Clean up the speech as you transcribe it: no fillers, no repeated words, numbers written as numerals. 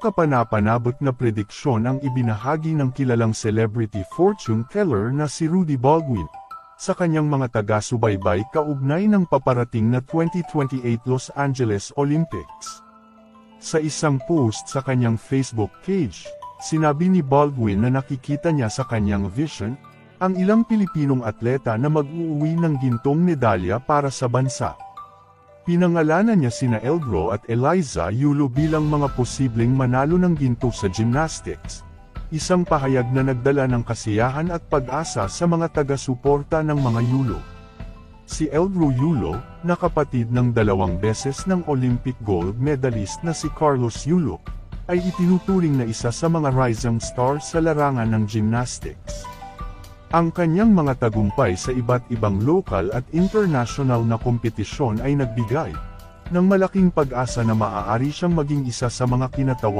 kapanapanabot na prediksyon ang ibinahagi ng kilalang celebrity fortune teller na si Rudy Baldwin sa kanyang mga taga-subaybay kaugnay ng paparating na 2028 Los Angeles Olympics. Sa isang post sa kanyang Facebook page, sinabi ni Baldwin na nakikita niya sa kanyang vision ang ilang Pilipinong atleta na mag-uuwi ng gintong medalya para sa bansa. Pinangalanan niya sina Eldro at Eliza Yulo bilang mga posibleng manalo ng ginto sa gymnastics, isang pahayag na nagdala ng kasiyahan at pag-asa sa mga taga-suporta ng mga Yulo. Si Eldro Yulo, na kapatid ng 2 beses ng Olympic gold medalist na si Carlos Yulo, ay itinuturing na isa sa mga rising stars sa larangan ng gymnastics. Ang kanyang mga tagumpay sa iba't ibang local at international na kompetisyon ay nagbigay ng malaking pag-asa na maaari siyang maging isa sa mga kinatawag